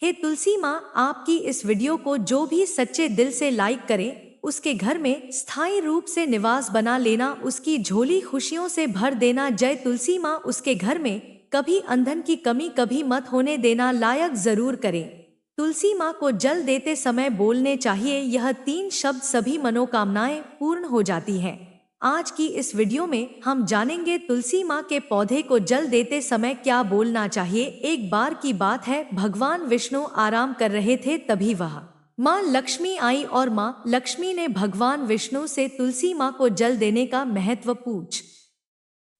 हे तुलसी माँ, आपकी इस वीडियो को जो भी सच्चे दिल से लाइक करे, उसके घर में स्थायी रूप से निवास बना लेना, उसकी झोली खुशियों से भर देना। जय तुलसी माँ। उसके घर में कभी ईंधन की कमी कभी मत होने देना। लायक जरूर करें। तुलसी माँ को जल देते समय बोलने चाहिए यह 3 शब्द, सभी मनोकामनाएं पूर्ण हो जाती हैं। आज की इस वीडियो में हम जानेंगे तुलसी माँ के पौधे को जल देते समय क्या बोलना चाहिए। एक बार की बात है, भगवान विष्णु आराम कर रहे थे, तभी वह माँ लक्ष्मी आई और माँ लक्ष्मी ने भगवान विष्णु से तुलसी माँ को जल देने का महत्व पूछ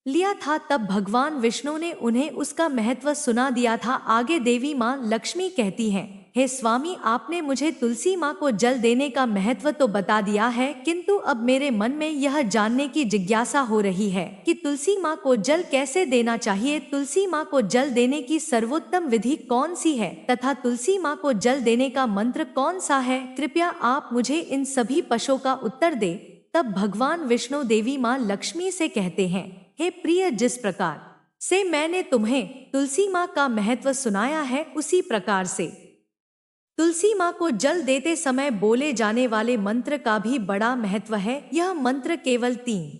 लिया था। तब भगवान विष्णु ने उन्हें उसका महत्व सुना दिया था। आगे देवी माँ लक्ष्मी कहती हैं, हे स्वामी, आपने मुझे तुलसी माँ को जल देने का महत्व तो बता दिया है, किंतु अब मेरे मन में यह जानने की जिज्ञासा हो रही है कि तुलसी माँ को जल कैसे देना चाहिए। तुलसी माँ को जल देने की सर्वोत्तम विधि कौन सी है तथा तुलसी माँ को जल देने का मंत्र कौन सा है? कृपया आप मुझे इन सभी प्रश्नों का उत्तर दे। तब भगवान विष्णु देवी माँ लक्ष्मी से कहते हैं, हे प्रिय, जिस प्रकार से मैंने तुम्हें तुलसी माँ का महत्व सुनाया है, उसी प्रकार से तुलसी माँ को जल देते समय बोले जाने वाले मंत्र का भी बड़ा महत्व है। यह मंत्र केवल 3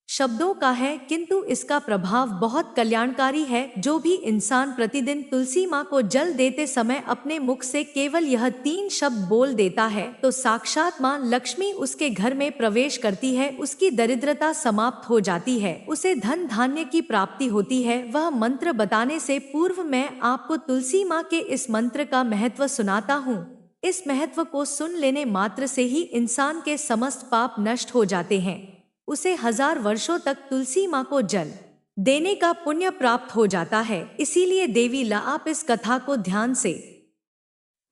शब्दों का है, किंतु इसका प्रभाव बहुत कल्याणकारी है। जो भी इंसान प्रतिदिन तुलसी माँ को जल देते समय अपने मुख से केवल यह 3 शब्द बोल देता है, तो साक्षात माँ लक्ष्मी उसके घर में प्रवेश करती है, उसकी दरिद्रता समाप्त हो जाती है, उसे धन धान्य की प्राप्ति होती है। वह मंत्र बताने से पूर्व मैं आपको तुलसी माँ के इस मंत्र का महत्व सुनाता हूँ। इस महत्व को सुन लेने मात्र से ही इंसान के समस्त पाप नष्ट हो जाते हैं। उसे 1000 वर्षों तक तुलसी माँ को जल देने का पुण्य प्राप्त हो जाता है। इसीलिए देवी ला, आप इस कथा को ध्यान से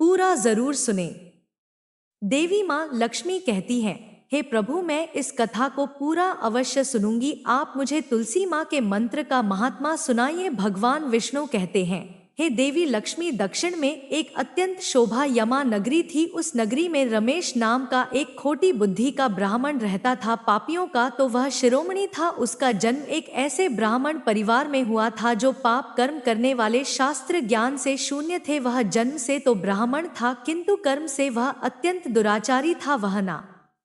पूरा जरूर सुने। देवी माँ लक्ष्मी कहती हैं, हे प्रभु, मैं इस कथा को पूरा अवश्य सुनूंगी, आप मुझे तुलसी माँ के मंत्र का महात्मा सुनाइए। भगवान विष्णु कहते हैं, हे देवी लक्ष्मी, दक्षिण में एक अत्यंत शोभा यमा नगरी थी। उस नगरी में रमेश नाम का एक खोटी बुद्धि का ब्राह्मण रहता था, पापियों का तो वह शिरोमणि था। उसका जन्म एक ऐसे ब्राह्मण परिवार में हुआ था जो पाप कर्म करने वाले, शास्त्र ज्ञान से शून्य थे। वह जन्म से तो ब्राह्मण था, किंतु कर्म से वह अत्यंत दुराचारी था। वह ना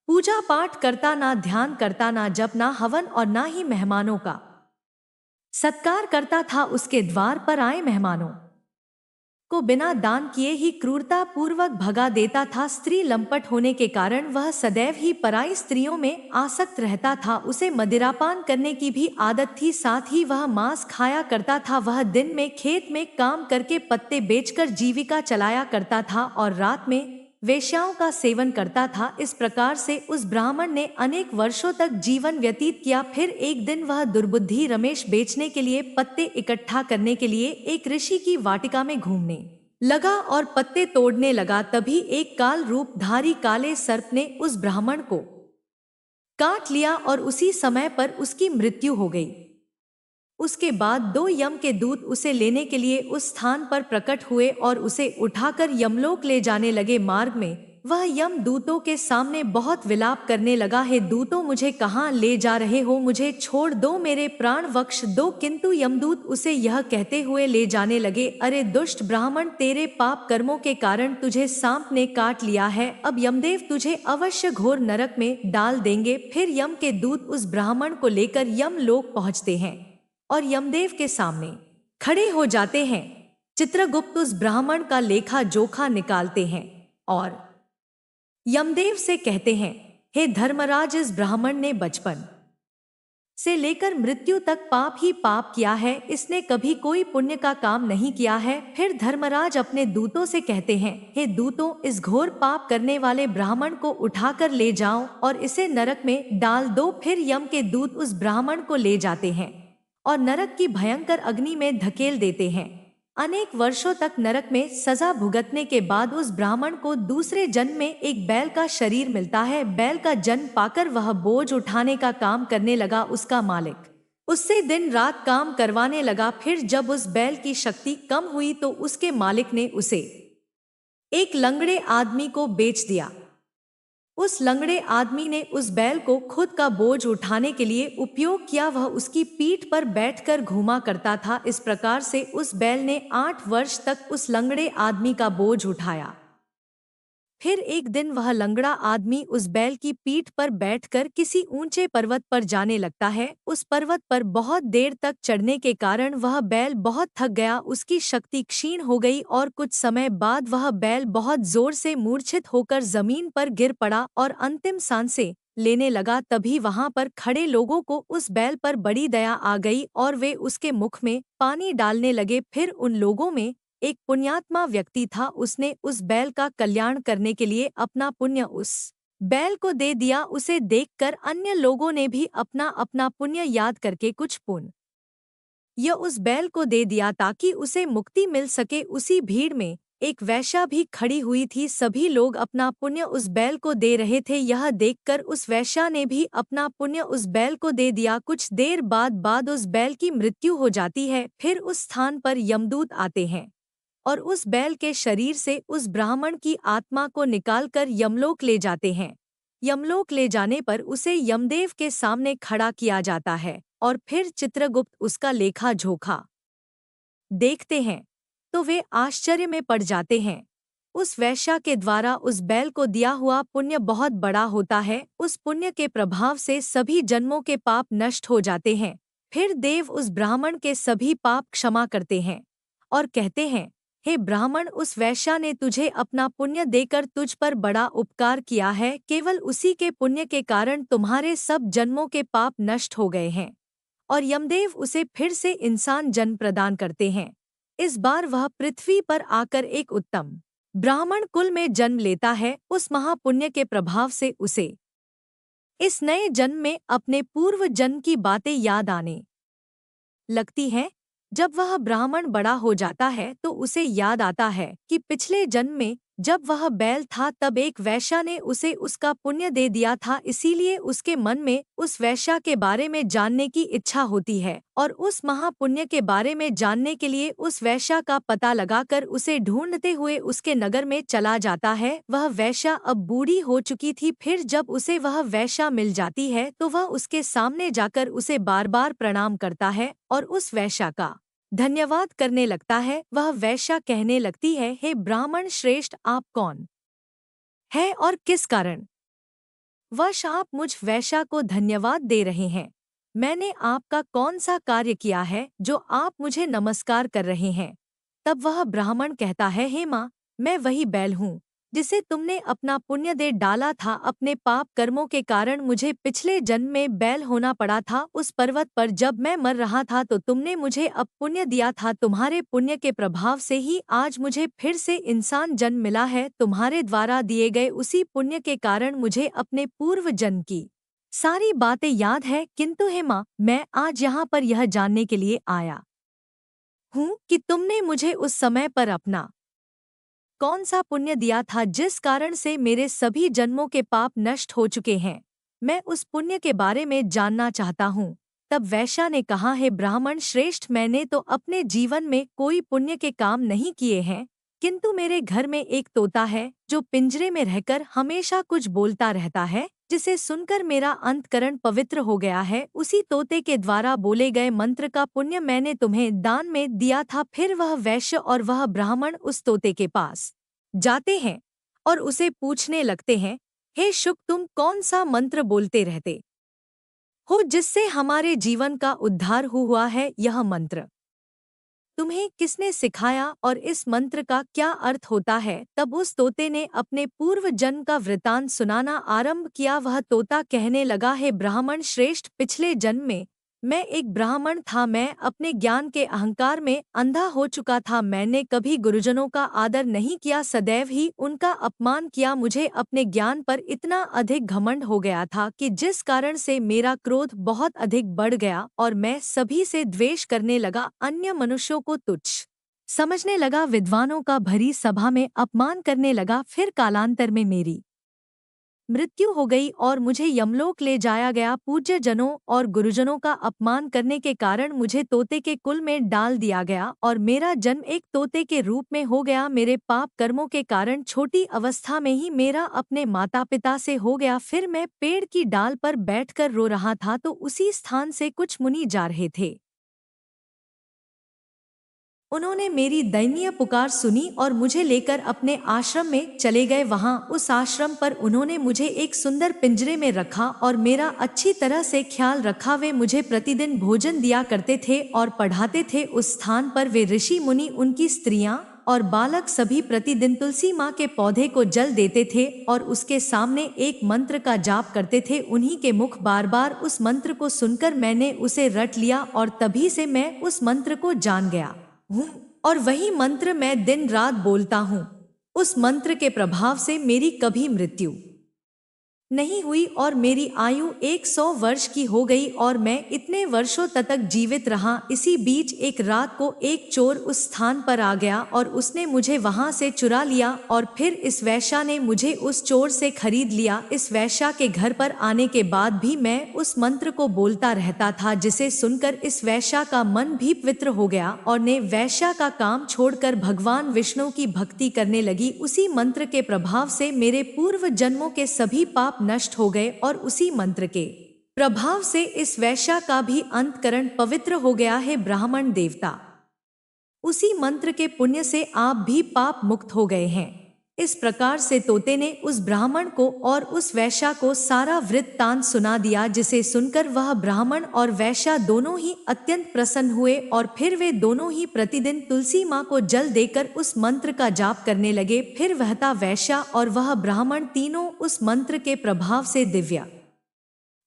पूजा पाठ करता, ना ध्यान करता, ना जप, ना हवन और ना ही मेहमानों का सत्कार करता था। उसके द्वार पर आए मेहमानों को बिना दान किए ही क्रूरता पूर्वक भगा देता था। स्त्री लंपट होने के कारण वह सदैव ही पराई स्त्रियों में आसक्त रहता था। उसे मदिरापान करने की भी आदत थी, साथ ही वह मांस खाया करता था। वह दिन में खेत में काम करके पत्ते बेचकर जीविका चलाया करता था और रात में वेश्याओं का सेवन करता था। इस प्रकार से उस ब्राह्मण ने अनेक वर्षों तक जीवन व्यतीत किया। फिर एक दिन वह दुर्बुद्धि रमेश बेचने के लिए, पत्ते इकट्ठा करने के लिए एक ऋषि की वाटिका में घूमने लगा और पत्ते तोड़ने लगा। तभी एक काल रूपधारी काले सर्प ने उस ब्राह्मण को काट लिया और उसी समय पर उसकी मृत्यु हो गई। उसके बाद 2 यम के दूत उसे लेने के लिए उस स्थान पर प्रकट हुए और उसे उठाकर यमलोक ले जाने लगे। मार्ग में वह यम दूतों के सामने बहुत विलाप करने लगा, हे दूतों, मुझे कहाँ ले जा रहे हो? मुझे छोड़ दो, मेरे प्राण बख्श दो। किंतु यमदूत उसे यह कहते हुए ले जाने लगे, अरे दुष्ट ब्राह्मण, तेरे पाप कर्मों के कारण तुझे सांप ने काट लिया है। अब यमदेव तुझे अवश्य घोर नरक में डाल देंगे। फिर यम के दूत उस ब्राह्मण को लेकर यमलोक पहुंचते हैं और यमदेव के सामने खड़े हो जाते हैं। चित्रगुप्त उस ब्राह्मण का लेखा जोखा निकालते हैं और यमदेव से कहते हैं, हे धर्मराज, इस ब्राह्मण ने बचपन से लेकर मृत्यु तक पाप ही पाप किया है, इसने कभी कोई पुण्य का काम नहीं किया है। फिर धर्मराज अपने दूतों से कहते हैं, हे दूतों, इस घोर पाप करने वाले ब्राह्मण को उठाकर ले जाओ और इसे नरक में डाल दो। फिर यम के दूत उस ब्राह्मण को ले जाते हैं और नरक की भयंकर अग्नि में धकेल देते हैं। अनेक वर्षों तक नरक में सजा भुगतने के बाद उस ब्राह्मण को दूसरे जन्म में एक बैल का शरीर मिलता है। बैल का जन्म पाकर वह बोझ उठाने का काम करने लगा। उसका मालिक उससे दिन रात काम करवाने लगा। फिर जब उस बैल की शक्ति कम हुई तो उसके मालिक ने उसे एक लंगड़े आदमी को बेच दिया। उस लंगड़े आदमी ने उस बैल को खुद का बोझ उठाने के लिए उपयोग किया। वह उसकी पीठ पर बैठकर घूमा करता था। इस प्रकार से उस बैल ने 8 वर्ष तक उस लंगड़े आदमी का बोझ उठाया। फिर एक दिन वह लंगड़ा आदमी उस बैल की पीठ पर बैठकर किसी ऊंचे पर्वत पर जाने लगता है। उस पर्वत पर बहुत देर तक चढ़ने के कारण वह बैल बहुत थक गया, उसकी शक्ति क्षीण हो गई और कुछ समय बाद वह बैल बहुत जोर से मूर्छित होकर जमीन पर गिर पड़ा और अंतिम सांसें लेने लगा। तभी वहां पर खड़े लोगों को उस बैल पर बड़ी दया आ गई और वे उसके मुख में पानी डालने लगे। फिर उन लोगों में एक पुण्यात्मा व्यक्ति था, उसने उस बैल का कल्याण करने के लिए अपना पुण्य उस बैल को दे दिया। उसे देखकर अन्य लोगों ने भी अपना अपना पुण्य याद करके कुछ पुण्य यह उस बैल को दे दिया ताकि उसे मुक्ति मिल सके। उसी भीड़ में एक वेश्या भी खड़ी हुई थी। सभी लोग अपना पुण्य उस बैल को दे रहे थे। यह देखकर उस वेश्या ने भी अपना पुण्य उस बैल को दे दिया। कुछ देर बाद उस बैल की मृत्यु हो जाती है। फिर उस स्थान पर यमदूत आते हैं और उस बैल के शरीर से उस ब्राह्मण की आत्मा को निकालकर यमलोक ले जाते हैं। यमलोक ले जाने पर उसे यमदेव के सामने खड़ा किया जाता है और फिर चित्रगुप्त उसका लेखा जोखा देखते हैं तो वे आश्चर्य में पड़ जाते हैं। उस वैश्या के द्वारा उस बैल को दिया हुआ पुण्य बहुत बड़ा होता है। उस पुण्य के प्रभाव से सभी जन्मों के पाप नष्ट हो जाते हैं। फिर देव उस ब्राह्मण के सभी पाप क्षमा करते हैं और कहते हैं, हे ब्राह्मण, उस वैश्या ने तुझे अपना पुण्य देकर तुझ पर बड़ा उपकार किया है। केवल उसी के पुण्य के कारण तुम्हारे सब जन्मों के पाप नष्ट हो गए हैं और यमदेव उसे फिर से इंसान जन्म प्रदान करते हैं। इस बार वह पृथ्वी पर आकर एक उत्तम ब्राह्मण कुल में जन्म लेता है। उस महापुण्य के प्रभाव से उसे इस नए जन्म में अपने पूर्व जन्म की बातें याद आने लगती हैं। जब वह ब्राह्मण बड़ा हो जाता है तो उसे याद आता है कि पिछले जन्म में जब वह बैल था तब एक वैश्या ने उसे उसका पुण्य दे दिया था। इसीलिए उसके मन में उस वैश्या के बारे में जानने की इच्छा होती है और उस महापुण्य के बारे में जानने के लिए उस वैश्या का पता लगाकर उसे ढूंढते हुए उसके नगर में चला जाता है। वह वैश्या अब बूढ़ी हो चुकी थी। फिर जब उसे वह वैश्या मिल जाती है तो वह उसके सामने जाकर उसे बार बार प्रणाम करता है और उस वैश्या का धन्यवाद करने लगता है। वह वैश्या कहने लगती है, हे ब्राह्मण श्रेष्ठ, आप कौन है और किस कारण वश आप मुझ वैश्या को धन्यवाद दे रहे हैं? मैंने आपका कौन सा कार्य किया है जो आप मुझे नमस्कार कर रहे हैं? तब वह ब्राह्मण कहता है, हे माँ, मैं वही बैल हूँ जिसे तुमने अपना पुण्य दे डाला था। अपने पाप कर्मों के कारण मुझे पिछले जन्म में बैल होना पड़ा था। उस पर्वत पर जब मैं मर रहा था तो तुमने मुझे अब पुण्य दिया था। तुम्हारे पुण्य के प्रभाव से ही आज मुझे फिर से इंसान जन्म मिला है। तुम्हारे द्वारा दिए गए उसी पुण्य के कारण मुझे अपने पूर्व जन्म की सारी बातें याद है। किंतु हे माँ, मैं आज यहाँ पर यह जानने के लिए आया हूँ कि तुमने मुझे उस समय पर अपना कौन सा पुण्य दिया था जिस कारण से मेरे सभी जन्मों के पाप नष्ट हो चुके हैं। मैं उस पुण्य के बारे में जानना चाहता हूँ। तब वैश्या ने कहा, हे ब्राह्मण श्रेष्ठ, मैंने तो अपने जीवन में कोई पुण्य के काम नहीं किए हैं, किंतु मेरे घर में एक तोता है जो पिंजरे में रहकर हमेशा कुछ बोलता रहता है, जिसे सुनकर मेरा अंतकरण पवित्र हो गया है। उसी तोते के द्वारा बोले गए मंत्र का पुण्य मैंने तुम्हें दान में दिया था। फिर वह वैश्य और वह ब्राह्मण उस तोते के पास जाते हैं और उसे पूछने लगते हैं, हे शुक, तुम कौन सा मंत्र बोलते रहते हो जिससे हमारे जीवन का उद्धार हुआ है? यह मंत्र तुम्हें किसने सिखाया और इस मंत्र का क्या अर्थ होता है? तब उस तोते ने अपने पूर्व जन्म का वृतांत सुनाना आरंभ किया। वह तोता कहने लगा, हे ब्राह्मण श्रेष्ठ, पिछले जन्म में मैं एक ब्राह्मण था। मैं अपने ज्ञान के अहंकार में अंधा हो चुका था। मैंने कभी गुरुजनों का आदर नहीं किया, सदैव ही उनका अपमान किया। मुझे अपने ज्ञान पर इतना अधिक घमंड हो गया था कि जिस कारण से मेरा क्रोध बहुत अधिक बढ़ गया और मैं सभी से द्वेष करने लगा, अन्य मनुष्यों को तुच्छ समझने लगा, विद्वानों का भरी सभा में अपमान करने लगा। फिर कालांतर में मेरी मृत्यु हो गई और मुझे यमलोक ले जाया गया। पूज्य जनों और गुरुजनों का अपमान करने के कारण मुझे तोते के कुल में डाल दिया गया और मेरा जन्म एक तोते के रूप में हो गया। मेरे पाप कर्मों के कारण छोटी अवस्था में ही मेरा अपने माता पिता से हो गया। फिर मैं पेड़ की डाल पर बैठकर रो रहा था तो उसी स्थान से कुछ मुनि जा रहे थे। उन्होंने मेरी दयनीय पुकार सुनी और मुझे लेकर अपने आश्रम में चले गए। वहां उस आश्रम पर उन्होंने मुझे एक सुंदर पिंजरे में रखा और मेरा अच्छी तरह से ख्याल रखा। वे मुझे प्रतिदिन भोजन दिया करते थे और पढ़ाते थे। उस स्थान पर वे ऋषि मुनि, उनकी स्त्रियां और बालक सभी प्रतिदिन तुलसी माँ के पौधे को जल देते थे और उसके सामने एक मंत्र का जाप करते थे। उन्हीं के मुख बार बार उस मंत्र को सुनकर मैंने उसे रट लिया और तभी से मैं उस मंत्र को जान गया हूँ और वही मंत्र मैं दिन रात बोलता हूँ। उस मंत्र के प्रभाव से मेरी कभी मृत्यु नहीं हुई और मेरी आयु 100 वर्ष की हो गई और मैं इतने वर्षों तक जीवित रहा। इसी बीच एक रात को एक चोर उस स्थान पर आ गया और उसने मुझे वहां से चुरा लिया और फिर इस वैश्या ने मुझे उस चोर से खरीद लिया। इस वैश्या के घर पर आने के बाद भी मैं उस मंत्र को बोलता रहता था, जिसे सुनकर इस वैश्या का मन भी पवित्र हो गया और ने वैश्या का काम छोड़कर भगवान विष्णु की भक्ति करने लगी। उसी मंत्र के प्रभाव से मेरे पूर्व जन्मों के सभी पाप नष्ट हो गए और उसी मंत्र के प्रभाव से इस वैश्या का भी अंतकरण पवित्र हो गया है। ब्राह्मण देवता, उसी मंत्र के पुण्य से आप भी पाप मुक्त हो गए हैं। इस प्रकार से तोते ने उस ब्राह्मण को और उस वैश्या को सारा वृत्तांत सुना दिया, जिसे सुनकर वह ब्राह्मण और वैश्या दोनों ही अत्यंत प्रसन्न हुए और फिर वे दोनों ही प्रतिदिन तुलसी माँ को जल देकर उस मंत्र का जाप करने लगे। फिर वहता वैश्या और वह ब्राह्मण तीनों उस मंत्र के प्रभाव से दिव्य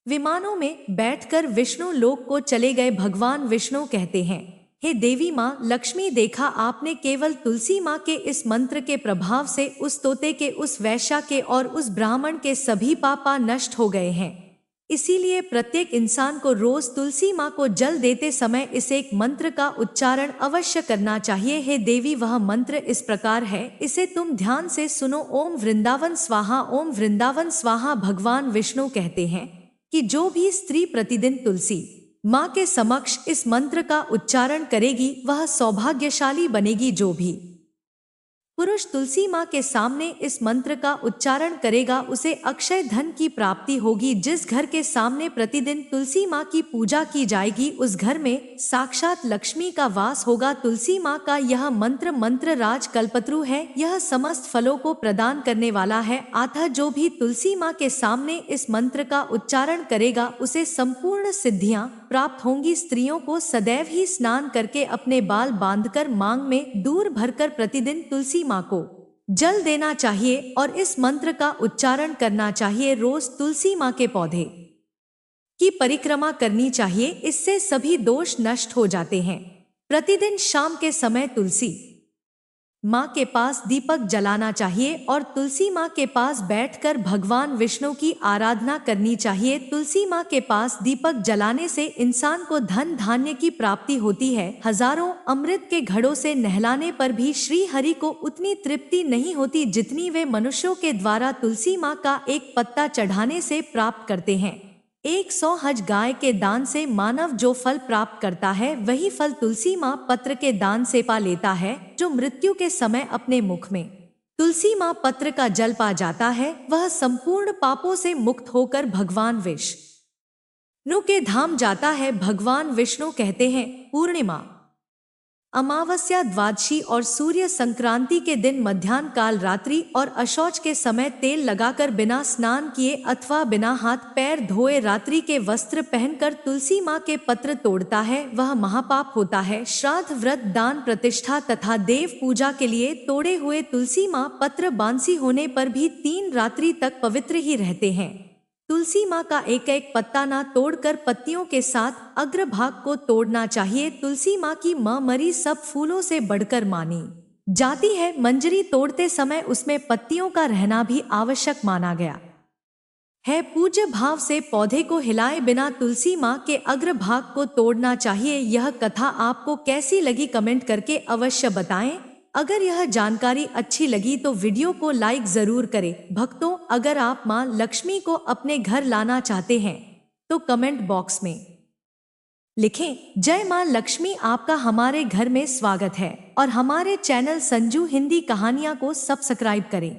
विमानों में बैठकर विष्णु लोक को चले गए। भगवान विष्णु कहते हैं, हे देवी माँ लक्ष्मी, देखा आपने, केवल तुलसी माँ के इस मंत्र के प्रभाव से उस तोते के, उस वैश्या के और उस ब्राह्मण के सभी पापा नष्ट हो गए हैं। इसीलिए प्रत्येक इंसान को रोज तुलसी माँ को जल देते समय इस एक मंत्र का उच्चारण अवश्य करना चाहिए। हे देवी, वह मंत्र इस प्रकार है, इसे तुम ध्यान से सुनो। ओम वृंदावन स्वाहा, ओम वृंदावन स्वाहा। भगवान विष्णु कहते हैं कि जो भी स्त्री प्रतिदिन तुलसी माँ के समक्ष इस मंत्र का उच्चारण करेगी वह सौभाग्यशाली बनेगी। जो भी पुरुष तुलसी माँ के सामने इस मंत्र का उच्चारण करेगा उसे अक्षय धन की प्राप्ति होगी। जिस घर के सामने प्रतिदिन तुलसी माँ की पूजा की जाएगी उस घर में साक्षात लक्ष्मी का वास होगा। तुलसी माँ का यह मंत्र राज कल्पत्रु है, यह समस्त फलों को प्रदान करने वाला है। अतः जो भी तुलसी माँ के सामने इस मंत्र का उच्चारण करेगा उसे संपूर्ण सिद्धियां प्राप्त होंगी। स्त्रियों को सदैव ही स्नान करके अपने बाल बांधकर मांग में दूर भरकर प्रतिदिन तुलसी माँ को जल देना चाहिए और इस मंत्र का उच्चारण करना चाहिए। रोज तुलसी माँ के पौधे की परिक्रमा करनी चाहिए, इससे सभी दोष नष्ट हो जाते हैं। प्रतिदिन शाम के समय तुलसी माँ के पास दीपक जलाना चाहिए और तुलसी माँ के पास बैठकर भगवान विष्णु की आराधना करनी चाहिए। तुलसी माँ के पास दीपक जलाने से इंसान को धन धान्य की प्राप्ति होती है। हजारों अमृत के घड़ों से नहलाने पर भी श्री हरि को उतनी तृप्ति नहीं होती जितनी वे मनुष्यों के द्वारा तुलसी माँ का एक पत्ता चढ़ाने से प्राप्त करते हैं। 100 हज गाय के दान से मानव जो फल प्राप्त करता है वही फल तुलसी माँ पत्र के दान से पा लेता है। जो मृत्यु के समय अपने मुख में तुलसी माँ पत्र का जल पा जाता है वह संपूर्ण पापों से मुक्त होकर भगवान विष्णु के धाम जाता है। भगवान विष्णु कहते हैं, पूर्णिमा, अमावस्या, द्वादशी और सूर्य संक्रांति के दिन मध्याह्न काल, रात्रि और अशौच के समय तेल लगाकर बिना स्नान किए अथवा बिना हाथ पैर धोए रात्रि के वस्त्र पहनकर तुलसी माँ के पत्र तोड़ता है वह महापाप होता है। श्राद्ध, व्रत, दान, प्रतिष्ठा तथा देव पूजा के लिए तोड़े हुए तुलसी माँ पत्र बांसी होने पर भी 3 रात्रि तक पवित्र ही रहते हैं। तुलसी माँ का एक एक पत्ता ना तोड़कर पत्तियों के साथ अग्रभाग को तोड़ना चाहिए। तुलसी माँ की मरी सब फूलों से बढ़कर मानी जाती है। मंजरी तोड़ते समय उसमें पत्तियों का रहना भी आवश्यक माना गया है। पूज्य भाव से पौधे को हिलाए बिना तुलसी माँ के अग्रभाग को तोड़ना चाहिए। यह कथा आपको कैसी लगी कमेंट करके अवश्य बताएं। अगर यह जानकारी अच्छी लगी तो वीडियो को लाइक जरूर करें। भक्तों, अगर आप मां लक्ष्मी को अपने घर लाना चाहते हैं तो कमेंट बॉक्स में लिखें जय मां लक्ष्मी। आपका हमारे घर में स्वागत है और हमारे चैनल संजू हिंदी कहानियां को सब्सक्राइब करें।